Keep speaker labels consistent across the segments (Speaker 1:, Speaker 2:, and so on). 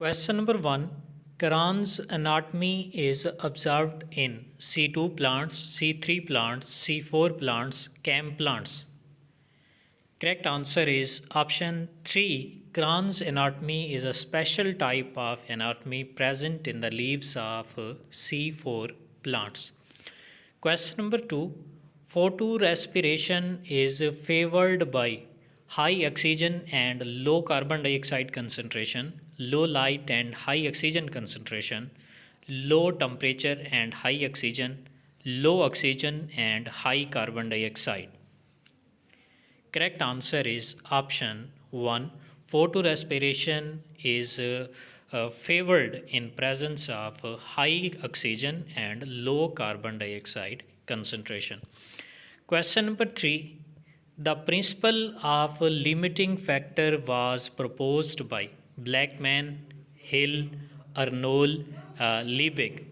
Speaker 1: Question number 1. Cran's anatomy is observed in C2 plants, C3 plants, C4 plants, CAM plants. Correct answer is option 3. Cran's anatomy is a special type of anatomy present in the leaves of C4 plants. Question number 2. Photorespiration is favored by high oxygen and low carbon dioxide concentration, low light and high oxygen concentration, low temperature and high oxygen, low oxygen and high carbon dioxide. Correct answer is option 1. Photorespiration is favored in presence of high oxygen and low carbon dioxide concentration. Question number 3. The principle of limiting factor was proposed by Blackman, Hill, Arnold, Liebig.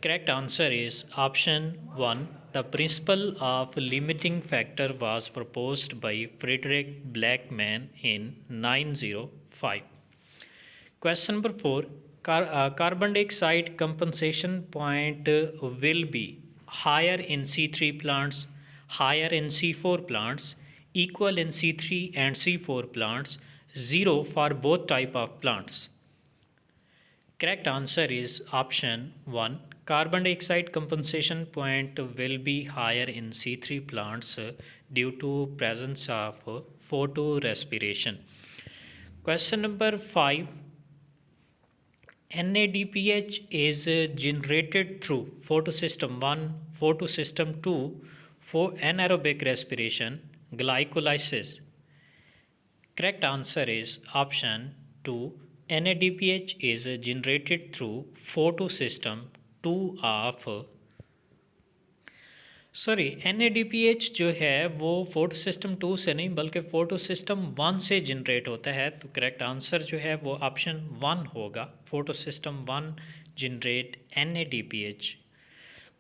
Speaker 1: Correct answer is option 1. The principle of limiting factor was proposed by Frederick Blackman in 1905. Question number 4. Carbon dioxide compensation point will be higher in C3 plants, higher in C4 plants, equal in C3 and C4 plants, 0 for both type of plants. Correct answer is option 1. Carbon dioxide compensation point will be higher in C3 plants due to presence of photorespiration. Question number 5. NADPH is generated through photosystem 1, photosystem 2, for anaerobic respiration, glycolysis. Correct answer is option 2. NADPH is generated through photosystem 2 of NADPH जो है वो photo system 2 से नहीं बल्कि photo system 1 से generate होता है। तो करेक्ट आंसर जो है वो ऑप्शन 1 होगा। Photo system 1 generate NADPH।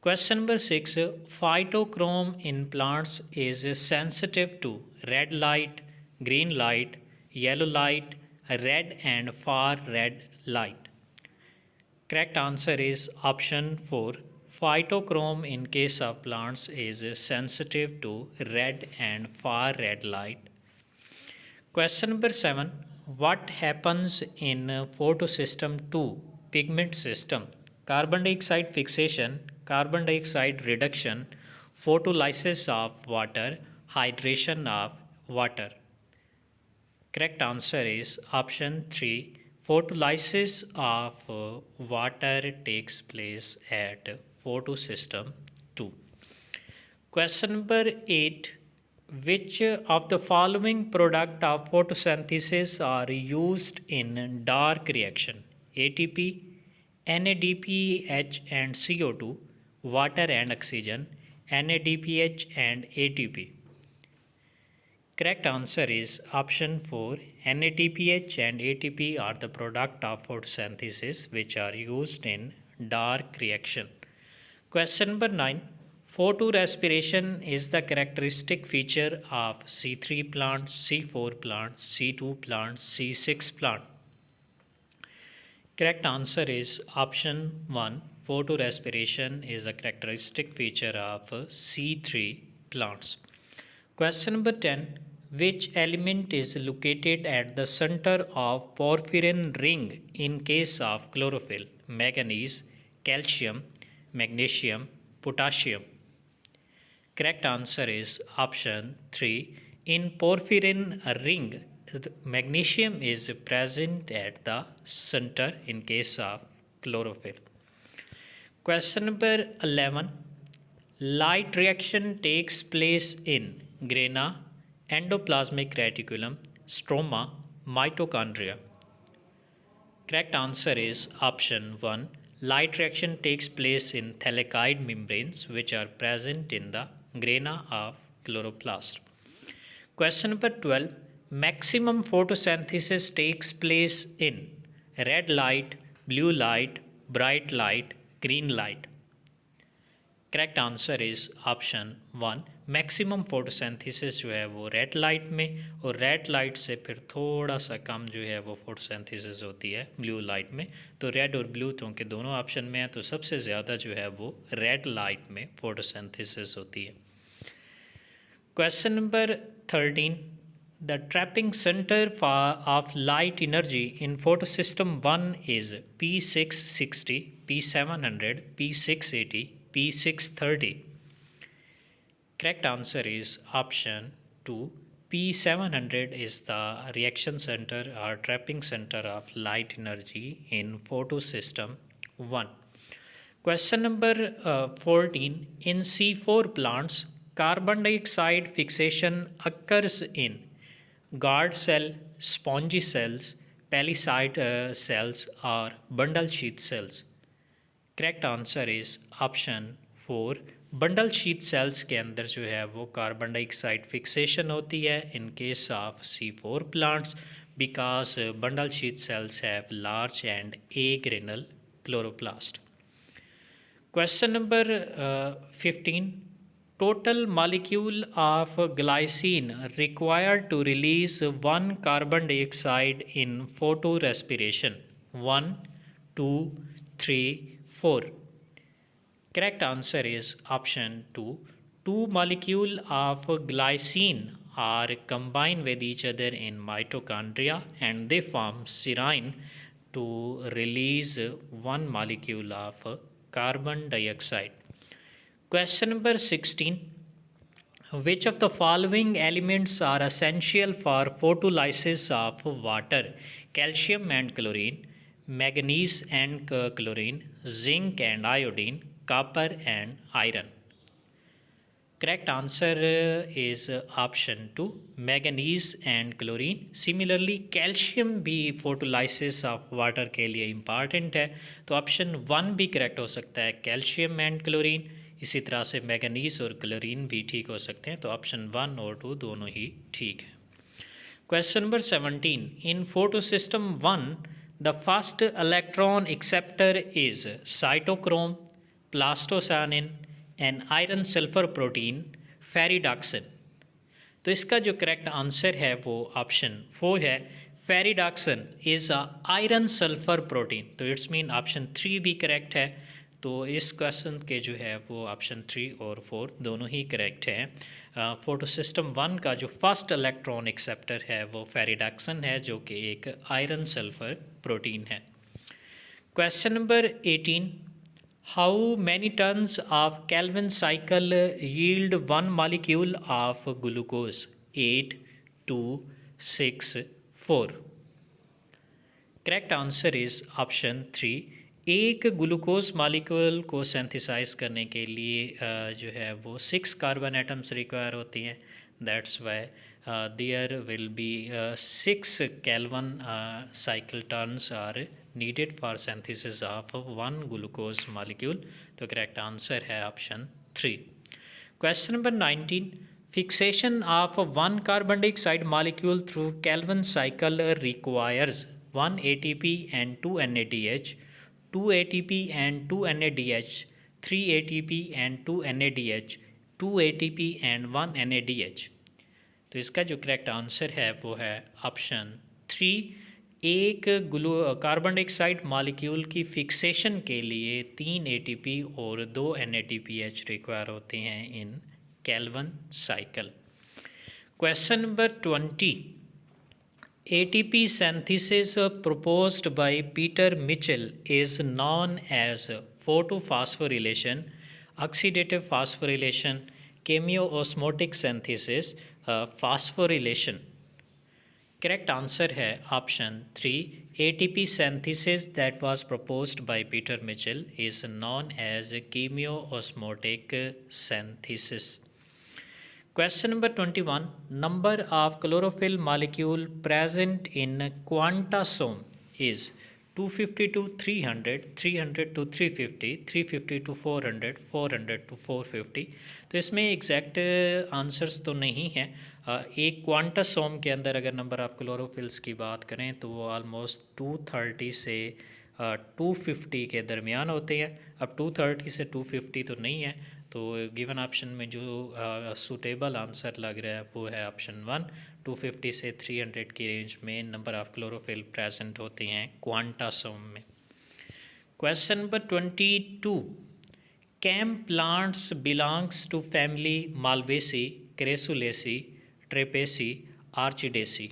Speaker 1: Question number 6. Phytochrome in plants is sensitive to red light, green light, yellow light, red and far red light. Correct answer is option 4. Phytochrome in case of plants is sensitive to red and far red light. Question number 7. What happens in photosystem 2 pigment system? Carbon dioxide fixation, carbon dioxide reduction, photolysis of water, hydration of water. Correct answer is option 3. Photolysis of water takes place at photosystem 2. Question number 8. Which of the following product of photosynthesis are used in dark reaction? ATP, NADPH and CO2, water and oxygen, NADPH and ATP. Correct answer is option 4. NADPH and ATP are the product of photosynthesis which are used in dark reaction. Question number 9. Photorespiration is the characteristic feature of C3 plant, C4 plant, C2 plant, C6 plant. Correct answer is option 1. Photorespiration is a characteristic feature of C3 plants. Question number 10. Which element is located at the center of porphyrin ring in case of chlorophyll? Manganese, calcium, magnesium, potassium. Correct answer is option 3. In porphyrin ring, magnesium is present at the center in case of chlorophyll. Question number 11. Light reaction takes place in grana, endoplasmic reticulum, stroma, mitochondria. Correct answer is option 1. Light reaction takes place in thallicoid membranes which are present in the grana of chloroplast. Question number 12. Maximum photosynthesis takes place in red light, blue light, bright light, green light. Correct answer is option 1। Maximum photosynthesis जो है वो red light में, और red light से फिर थोड़ा सा कम जो है वो फोटोसिंथेसिस होती है ब्लू लाइट में। तो रेड और ब्लू क्योंकि दोनों ऑप्शन में है, तो सबसे ज़्यादा जो है वो रेड लाइट में फोटोसिंथेसिस होती है। Question number 13. The trapping center of light energy in photosystem 1 is P660, P700, P680, P630. Correct answer is option 2. P700 is the reaction center or trapping center of light energy in photosystem 1. Question number 14. In C4 plants, carbon dioxide fixation occurs in guard cell, spongy cells, palisade cells or bundle sheath cells. Correct answer is option 4। Bundle sheath sales के अंदर जो है वो carbon dioxide fixation होती है in case of C4 plants, because bundle sheath cells have large and A granal chloroplast. Question number 15. Total molecule of glycine required to release 1 carbon dioxide in photorespiration. 1, 2, 3, 4. Correct answer is option 2. 2 molecule of glycine are combined with each other in mitochondria and they form serine to release 1 molecule of carbon dioxide. Question number 16. Which of the following elements are essential for photolysis of water? Calcium and chlorine, manganese and chlorine, zinc and iodine, copper and iron. Correct answer is option 2, manganese and chlorine. Similarly calcium भी photolysis of water के लिए important है, तो option 1 भी correct हो सकता है, calcium and chlorine. इसी तरह से मैंगनीज और क्लोरीन भी ठीक हो सकते हैं, तो ऑप्शन 1 और 2 दोनों ही ठीक है। Question number 17. In photosystem 1 the first electron acceptor is cytochrome, plastocyanin, an iron sulphur protein, ferredoxin. तो इसका जो करेक्ट आंसर है वो ऑप्शन 4 है, ferredoxin is a iron sulphur protein. तो इट्स मीन ऑप्शन 3 भी करेक्ट है। तो इस क्वेश्चन के जो है वो ऑप्शन 3 और 4 दोनों ही करेक्ट हैं। फोटोसिस्टम 1 का जो फर्स्ट इलेक्ट्रॉन एक्सेप्टर है वो फेरिडॉक्सिन है, जो कि एक आयरन सल्फर प्रोटीन है। Question number 18. How many turns of Calvin cycle yield 1 molecule of glucose? 8, 2, 6, 4. Correct answer is option 3. एक ग्लूकोज मालिक्यूल को सिंथेसाइज करने के लिए जो है वो 6 कार्बन एटम्स रिक्वायर होती हैं। That's why there will be 6 Calvin cycle turns are needed for synthesis of 1 glucose molecule. तो करेक्ट आंसर है option 3. Question number 19. Fixation of 1 carbon dioxide molecule through Calvin cycle requires 1 ATP and 2 NADH, 2 ATP and 2 NADH, 3 ATP and 2 NADH, 2 ATP and 1 NADH. तो इसका जो correct answer है वो है option 3. एक carbon dioxide molecule की fixation के लिए 3 ATP और 2 NADPH रिक्वायर होते हैं in Calvin cycle. Question number 20. ATP synthesis proposed by Peter Mitchell is known as photophosphorylation, oxidative phosphorylation, chemiosmotic synthesis, phosphorylation. Correct answer है option 3. ATP synthesis that was proposed by Peter Mitchell is known as chemiosmotic synthesis. Question number 21. Number of chlorophyll molecule present in quantasome is 250 to 300, 300 to 350, 350 to 400, 400 to 450. तो इसमें exact answers तो नहीं है। एक quantasome के अंदर अगर number of chlorophylls की बात करें तो वो आलमोस्ट 230 से 250 के दरमियान होते हैं। अब 230 से 250 तो नहीं है, तो गिवन ऑप्शन में जो सूटेबल आंसर लग रहा है वो है ऑप्शन 1। 250 से 300 की रेंज में नंबर ऑफ क्लोरोफिल प्रेजेंट होती हैं क्वांटासोम में। Question number 22, CAM plants belongs to family Malvaceae, Crassulaceae, Trapaceae, Orchidaceae.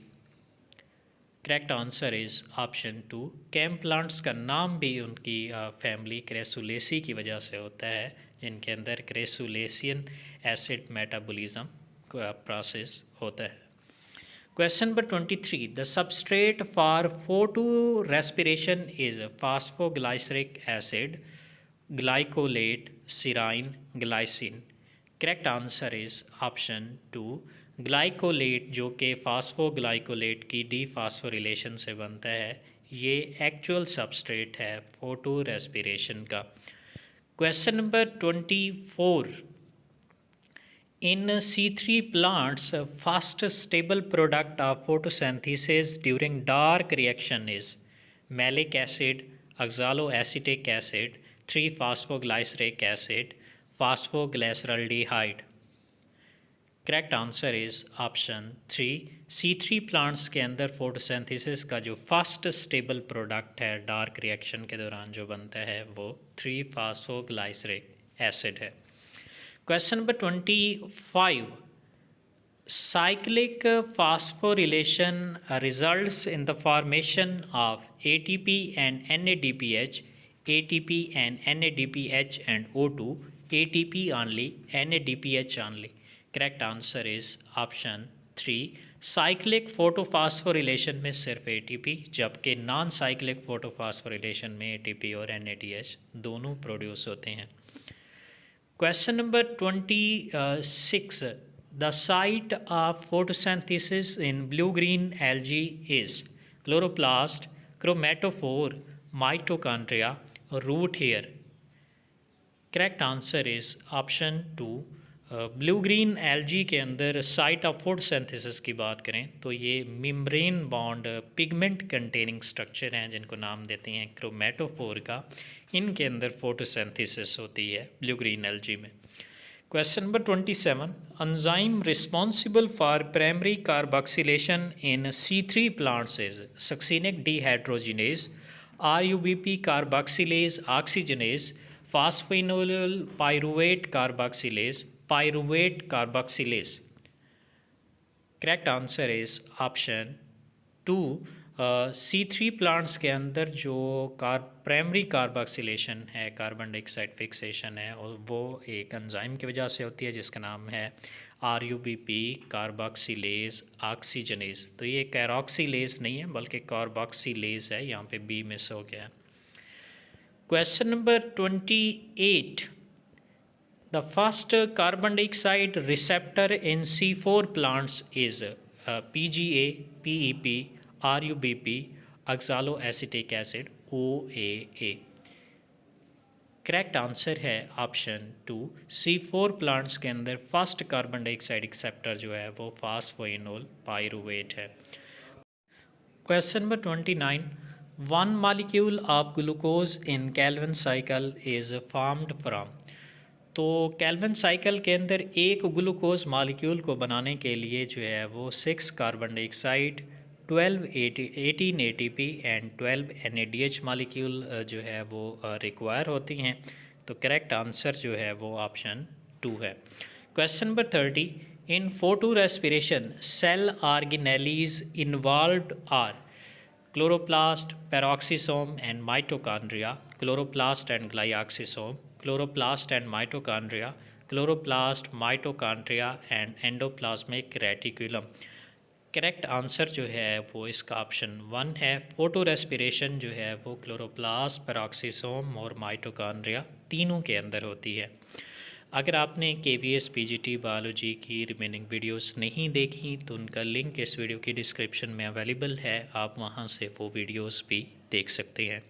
Speaker 1: Correct answer is option 2। CAM plants का नाम भी उनकी फैमिली क्रेसुलेसी की वजह से होता है, जिनके अंदर क्रेसुलेसियन एसिड मेटाबॉलिज्म प्रोसेस होता है। Question number 23, the substrate for photo respiration is phosphoglyceric acid, glycolate, serine, glycine. Correct answer is option 2 glycolate, जो कि फास्फोग्लाइकोलेट की डीफास्फोरिलेशन से बनता है। ये एक्चुअल सबस्ट्रेट है फोटो रेस्पिरेशन का। Question number 24, in C3 plants, first stable product of photosynthesis during dark reaction is malic acid, oxaloacetic acid, 3-phosphoglyceric acid, phosphoglyceraldehyde। Correct answer is option 3। C3 plants के अंदर photosynthesis का जो first stable product है dark reaction के दौरान जो बनता है वो 3-phosphoglyceric एसिड है। Question number 25, cyclic phosphorylation results in the formation of ATP and NADPH, ATP and NADPH and O2, ATP only, NADPH only। Correct answer is option 3। Cyclic photophosphorylation में सिर्फ ATP, जबकि नॉन साइक्लिक फोटोफॉस्फोरिलेशन में ATP और NADH दोनों produce होते हैं। Question number 26, the site of photosynthesis in blue-green algae is chloroplast, chromatophore, mitochondria, root hair। Correct answer is option 2। Blue green algae के अंदर साइट ऑफ फोटोसिंथेसिस की बात करें तो ये membrane bond pigment containing structure हैं जिनको नाम देते हैं क्रोमेटोफोर का। इनके अंदर फोटोसिंथेसिस होती है ब्लू ग्रीन एल्जी में। Question number 27, enzyme responsible for primary carboxylation in C3 plants is succinic dehydrogenase, RUBP carboxylase oxygenase, phosphoenol pyruvate carboxylase, pyruvate carboxylase. Correct answer is option 2। C3 plants के अंदर जो primary carboxylation है, carbon dioxide fixation है, और वो एक enzyme की वजह से होती है जिसका नाम है RUBP कार्बोक्सिलेज ऑक्सीजनेज। तो ये कैरोक्सिलेज नहीं है बल्कि कार्बोक्सिलेज है, यहाँ पे B मिस हो गया है। Question number 28, the first carbon dioxide receptor in C4 plants is PGA, PEP, RUBP, oxaloacetic acid, OAA। Correct answer है ऑप्शन 2। C4 प्लांट्स के अंदर फर्स्ट कार्बन डाइऑक्साइड एक्सेप्टर जो है वो फास्फोइनोल पाइरुवेट है। Question number 29, one molecule of glucose in Calvin cycle is formed from। तो Calvin cycle के अंदर एक ग्लूकोज मालिक्यूल को बनाने के लिए जो है वो 6 carbon dioxide, 18 ATP and 12 NADH molecule जो है वो रिक्वायर होती हैं। तो करेक्ट आंसर जो है वो ऑप्शन 2 है। Question number 30, in photo respiration cell organelles involved are chloroplast, peroxisome and mitochondria, chloroplast and glyoxysome, chloroplast and mitochondria, chloroplast, mitochondria and endoplasmic reticulum. Correct answer जो है वो इसका ऑप्शन 1 है। फोटो रेस्पिरेशन जो है वो क्लोरोप्लास्ट, पेरोक्सिसोम और mitochondria तीनों के अंदर होती है। अगर आपने KVS PGT बायोलॉजी की रिमेनिंग वीडियोस नहीं देखी तो उनका लिंक इस वीडियो की डिस्क्रिप्शन में अवेलेबल है, आप वहां से वो वीडियोस भी देख सकते हैं।